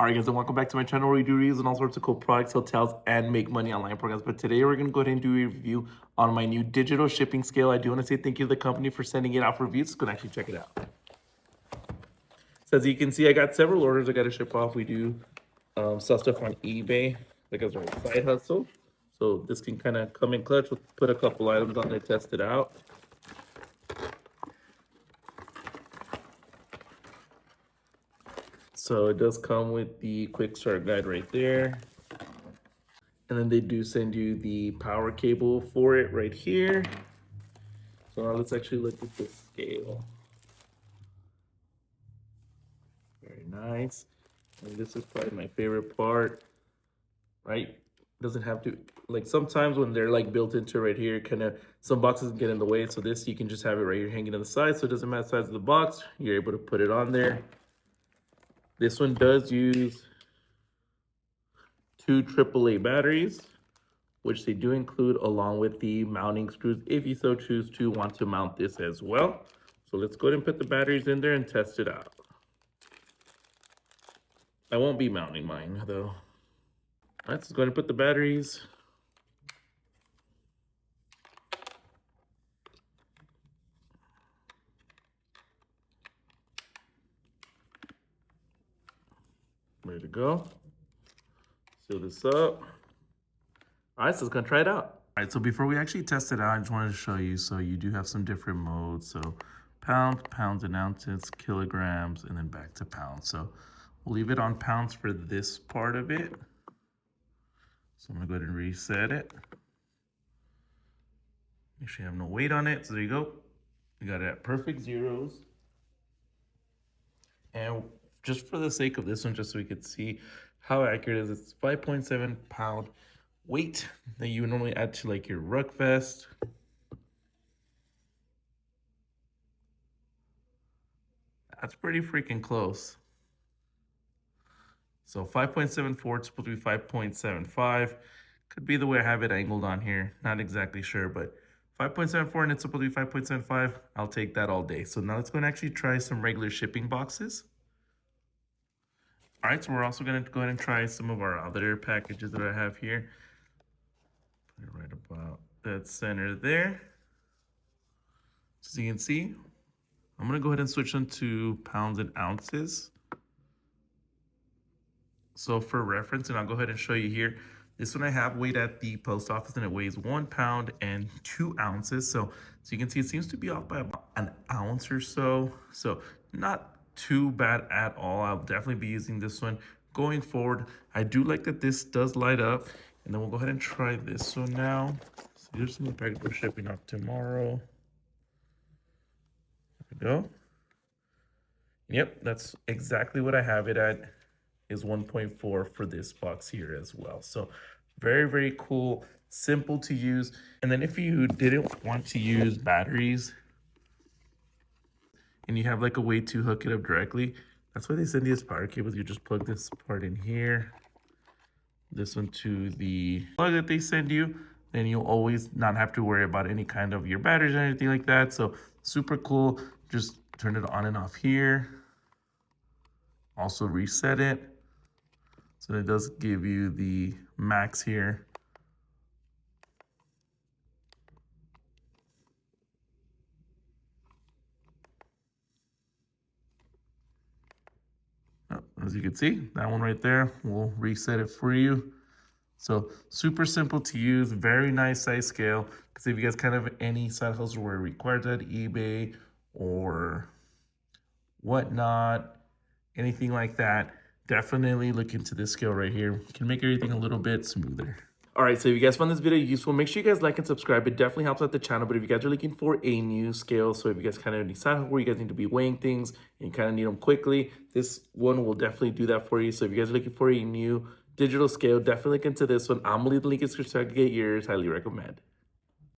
Alright guys, and welcome back to my channel where we do reviews on all sorts of cool products, hotels, and make money online programs. But today we're going to go ahead and do a review on my new digital shipping scale. I do want to say thank you to the company for sending it out for reviews. Let's go and actually check it out. So as you can see, I got several orders I got to ship off. We do sell stuff on eBay, like as our side hustle. So this can kind of come in clutch. We'll put a couple items on there, test it out. So it does come with the quick start guide right there. And then they do send you the power cable for it right here. So now let's actually look at the scale. Very nice. And this is probably my favorite part, right? Doesn't have to, like sometimes when they're like built into right here, kind of some boxes get in the way. So this, you can just have it right here hanging on the side. So it doesn't matter the size of the box. You're able to put it on there. This one does use 2 AAA batteries, which they do include along with the mounting screws if you so choose to want to mount this as well. So let's go ahead and put the batteries in there and test it out. I won't be mounting mine though. All right, let's go ahead and put the batteries. Ready to go. Seal this up. All right, so let's go try it out. All right, so before we actually test it out, I just wanted to show you. So you do have some different modes. So pounds, pounds and ounces, kilograms, and then back to pounds. So we'll leave it on pounds for this part of it. So I'm gonna go ahead and reset it. Make sure you have no weight on it. So there you go. We got it at perfect zeros. And just for the sake of this one, just so we could see how accurate it is, it's 5.7 pound weight that you would normally add to like your ruck vest. That's pretty freaking close. So 5.74, it's supposed to be 5.75. Could be the way I have it angled on here. Not exactly sure, but 5.74 and it's supposed to be 5.75. I'll take that all day. So now let's go and actually try some regular shipping boxes. All right, so we're also gonna go ahead and try some of our other packages that I have here. Put it right about that center there. So you can see, I'm gonna go ahead and switch them to pounds and ounces. So for reference, and I'll go ahead and show you here, this one I have weighed at the post office and it weighs 1 pound and 2 ounces. So you can see it seems to be off by about an ounce or so. So not too bad at all. I'll definitely be using this one going forward. I do like that this does light up. And then we'll go ahead and try this one now. So here's some package for shipping off tomorrow. There we go. Yep, that's exactly what I have it at, is 1.4 for this box here as well. So very, very cool, simple to use. And then if you didn't want to use batteries and you have like a way to hook it up directly, that's why they send you this power cables. You just plug this part in here, this one to the plug that they send you, then you'll always not have to worry about any kind of your batteries or anything like that. So super cool. Just turn it on and off here. Also reset it. So it does give you the max here. As you can see, that one right there, we'll reset it for you. So super simple to use, very nice size scale. Because if you guys kind of any side hustle where it requires that, eBay or whatnot, anything like that, definitely look into this scale right here. It can make everything a little bit smoother. All right, so if you guys found this video useful, make sure you guys like and subscribe. It definitely helps out the channel. But if you guys are looking for a new scale, so if you guys kind of decide where you guys need to be weighing things and you kind of need them quickly, this one will definitely do that for you. So if you guys are looking for a new digital scale, definitely look into this one. I'm gonna leave the link in the description to get yours. Highly recommend.